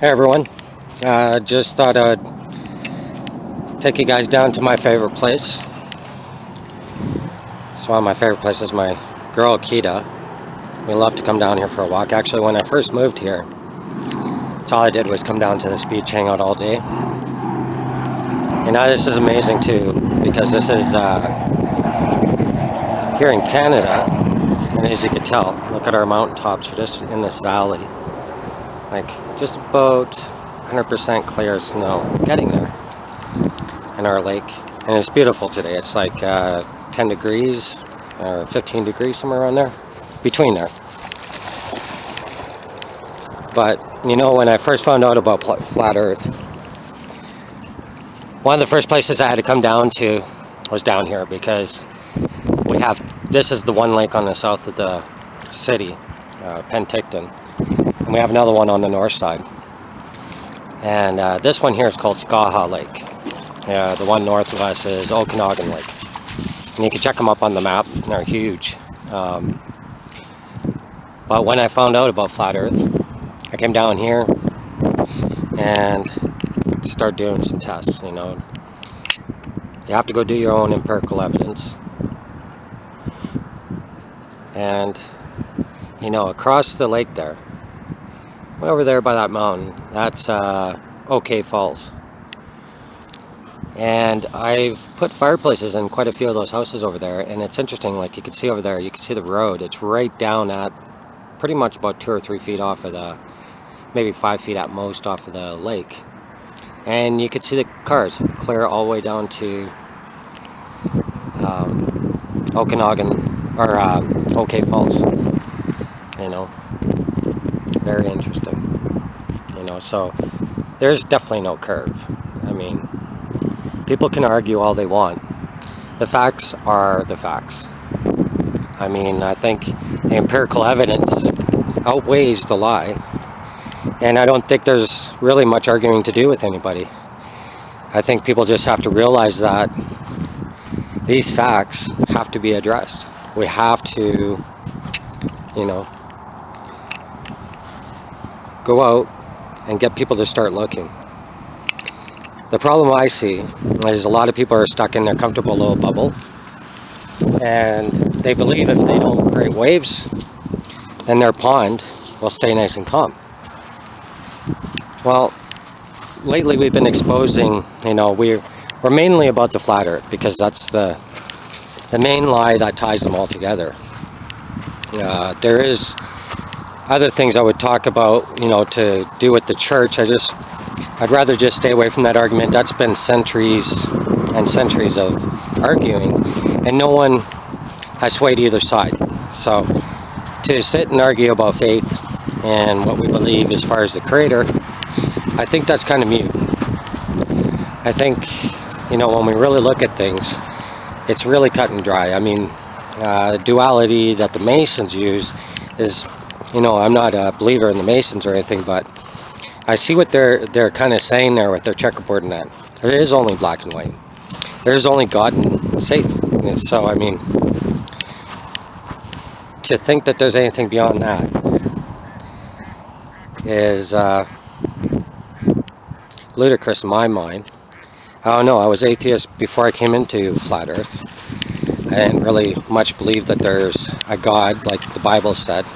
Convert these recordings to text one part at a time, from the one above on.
Hey everyone, just thought I'd take you guys down to my favorite place. It's one of my favorite places. My girl Akita, we love to come down here for a walk. Actually, when I first moved here, that's all I did was come down to this beach, hang out all day. And now this is amazing too, because this is here in Canada, and as you can tell, look at our mountaintops. We're just in this valley, like just about 100% clear snow, getting there, in our lake. And it's beautiful today. It's like 10 degrees, 15 degrees, somewhere around there, between there. But, you know, when I first found out about flat Earth, one of the first places I had to come down to was down here, because this is the one lake on the south of the city, Penticton, and we have another one on the north side. And this one here is called Skaha Lake. The one north of us is Okanagan Lake. And you can check them up on the map, they're huge. But when I found out about flat Earth, I came down here and started doing some tests. You know, you have to go do your own empirical evidence. And, you know, across the lake there, way over there by that mountain, that's OK Falls. And I've put fireplaces in quite a few of those houses over there, and it's interesting, like you can see over there, you can see the road. It's right down at pretty much about 2 or 3 feet off of the, maybe 5 feet at most off of the lake. And you could see the cars clear all the way down to Okanagan, or OK Falls. You know, very interesting. You know, so there's definitely no curve. I mean, people can argue all they want. The facts are the facts. I mean, I think the empirical evidence outweighs the lie. And I don't think there's really much arguing to do with anybody. I think people just have to realize that these facts have to be addressed. We have to, you know, go out and get people to start looking. The problem I see is a lot of people are stuck in their comfortable little bubble, and they believe if they don't create waves, then their pond will stay nice and calm. Well, lately we've been exposing, you know, we're mainly about the flat Earth, because that's the main lie that ties them all together. There is other things I would talk about, you know, to do with the church. I'd rather just stay away from that argument. That's been centuries and centuries of arguing, and no one has swayed either side. So to sit and argue about faith and what we believe as far as the Creator, I think that's kind of mute. I think, you know, when we really look at things, it's really cut and dry. I mean, the duality that the Masons use is, you know, I'm not a believer in the Masons or anything, but I see what they're kind of saying there with their checkerboard and that. There is only black and white. There's only God and Satan. And so, I mean, to think that there's anything beyond that is ludicrous in my mind. I don't know, I was atheist before I came into flat Earth. I didn't really much believe that there's a God, like the Bible said.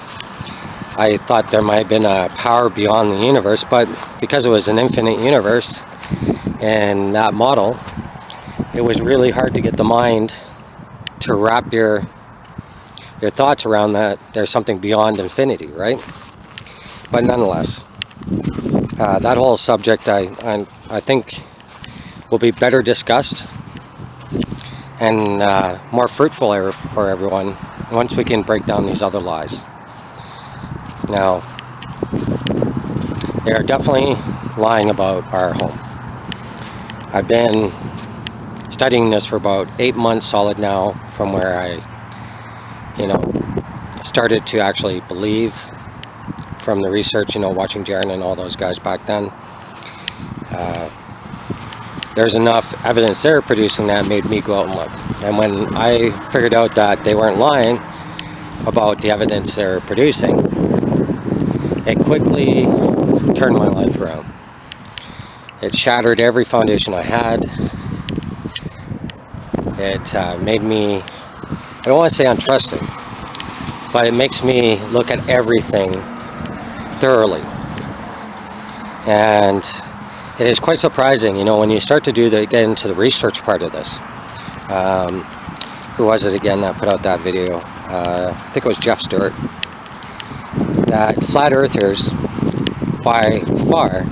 I thought there might have been a power beyond the universe, but because it was an infinite universe and that model, it was really hard to get the mind to wrap your thoughts around that there's something beyond infinity, right? But nonetheless, that whole subject I think will be better discussed and more fruitful for everyone once we can break down these other lies. Now, they are definitely lying about our home. I've been studying this for about 8 months solid now, from where I, you know, started to actually believe from the research, you know, watching Jaron and all those guys back then. There's enough evidence they're producing that made me go out and look. And when I figured out that they weren't lying about the evidence they're producing, it quickly turned my life around. It shattered every foundation I had. It made me, I don't want to say untrusting, but it makes me look at everything thoroughly. And it is quite surprising, you know, when you start to get into the research part of this. Who was it again that put out that video? I think it was Jeff Stewart. That flat earthers, by far,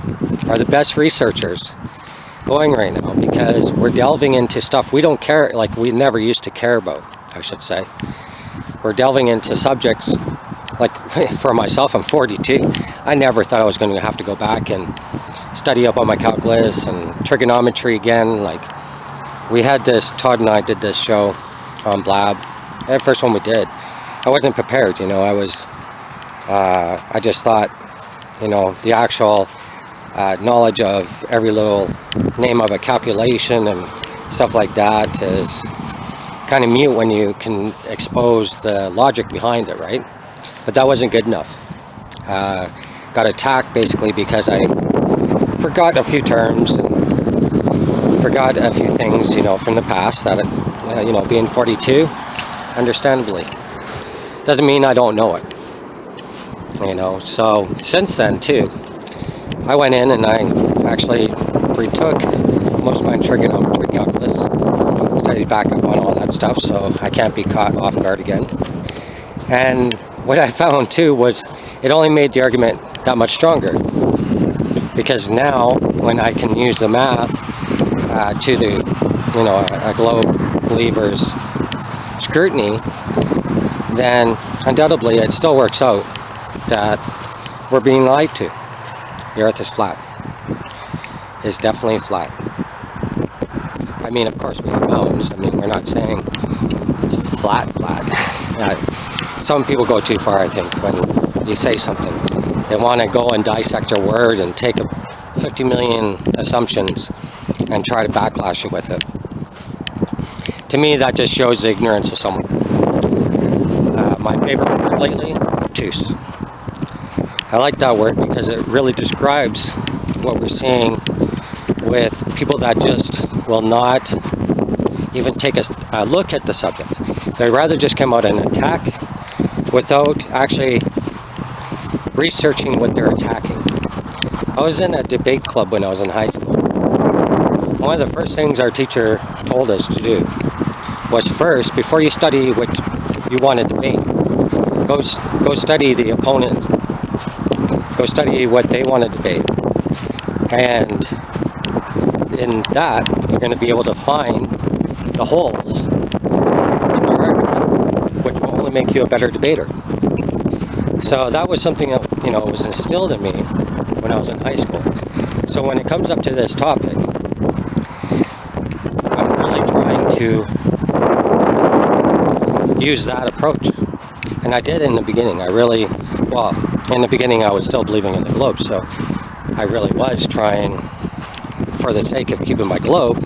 are the best researchers going right now, because we're delving into stuff we don't care, like we never used to care about, I should say. We're delving into subjects, like for myself, I'm 42. I never thought I was going to have to go back and study up on my calculus and trigonometry again. Like, we had this, Todd and I did this show on Blab, the first one we did. I wasn't prepared, you know. I just thought, you know, the actual knowledge of every little name of a calculation and stuff like that is kind of mute when you can expose the logic behind it, right? But that wasn't good enough. Got attacked basically because I forgot a few terms and forgot a few things, you know, from the past that, you know, being 42, understandably, doesn't mean I don't know it, you know. So since then too, I went in and I actually retook most of my trigonometry calculus, studied back up on all that stuff, so I can't be caught off guard again. And what I found too was it only made the argument that much stronger, because now when I can use the math to the, you know, a globe believer's scrutiny, then undoubtedly it still works out that we're being lied to. The earth is flat. It's definitely flat. I mean, of course we have mountains. I mean, we're not saying it's flat. Some people go too far, I think, when you say something. They want to go and dissect your word and take 50 million assumptions and try to backlash you with it. To me, that just shows the ignorance of someone. My favorite word lately, obtuse. I like that word because it really describes what we're seeing with people that just will not even take a look at the subject. They'd rather just come out and attack without actually researching what they're attacking. I was in a debate club when I was in high school. One of the first things our teacher told us to do was, first, before you study what you want to debate, go study the opponent. Go study what they want to debate. And in that, you're going to be able to find the holes in your argument, which will only make you a better debater. So that was something that, you know, was instilled in me when I was in high school. So when it comes up to this topic, I'm really trying to use that approach. And I did in the beginning. In the beginning I was still believing in the globe, so I really was trying, for the sake of keeping my globe,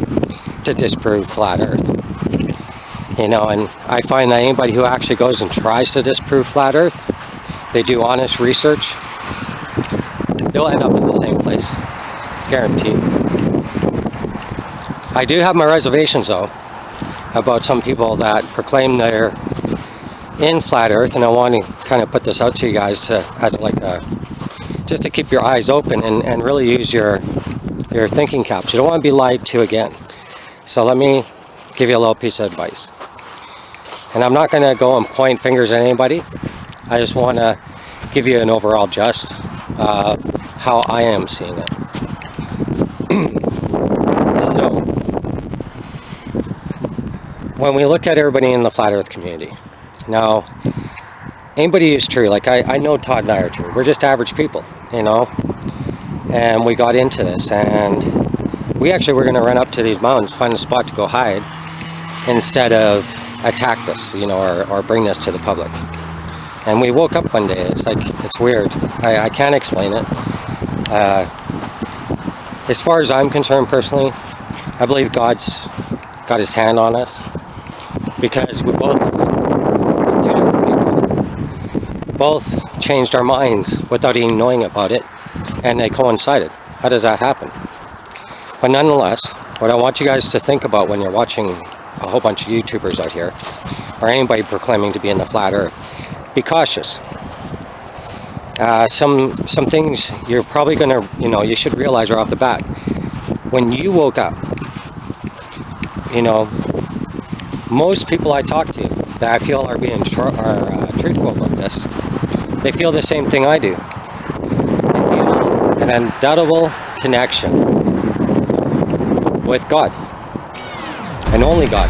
to disprove flat earth. You know, and I find that anybody who actually goes and tries to disprove flat earth, they do honest research, they'll end up in the same place, guaranteed. I do have my reservations though about some people that proclaim they're in flat earth, and I want to kind of put this out to you guys just to keep your eyes open and really use your thinking caps. You don't want to be lied to again. So let me give you a little piece of advice. And I'm not going to go and point fingers at anybody. I just want to give you an overall gist of how I am seeing it. So, when we look at everybody in the flat earth community, now, anybody who's true, like I know Todd and I are true. We're just average people, you know, and we got into this, and we actually were going to run up to these mountains, find a spot to go hide, instead of attack this, you know, or bring this to the public. And we woke up one day, it's weird. I can't explain it. As far as I'm concerned personally, I believe God's got his hand on us, because we both changed our minds without even knowing about it, and they coincided. How does that happen? But nonetheless, what I want you guys to think about when you're watching a whole bunch of YouTubers out here, or anybody proclaiming to be in the flat earth, be cautious. Some things you're probably going to, you should realize right off the bat. When you woke up, most people I talk to that I feel are being truthful about this, they feel the same thing I do. They feel an undoubtable connection with God, and only God.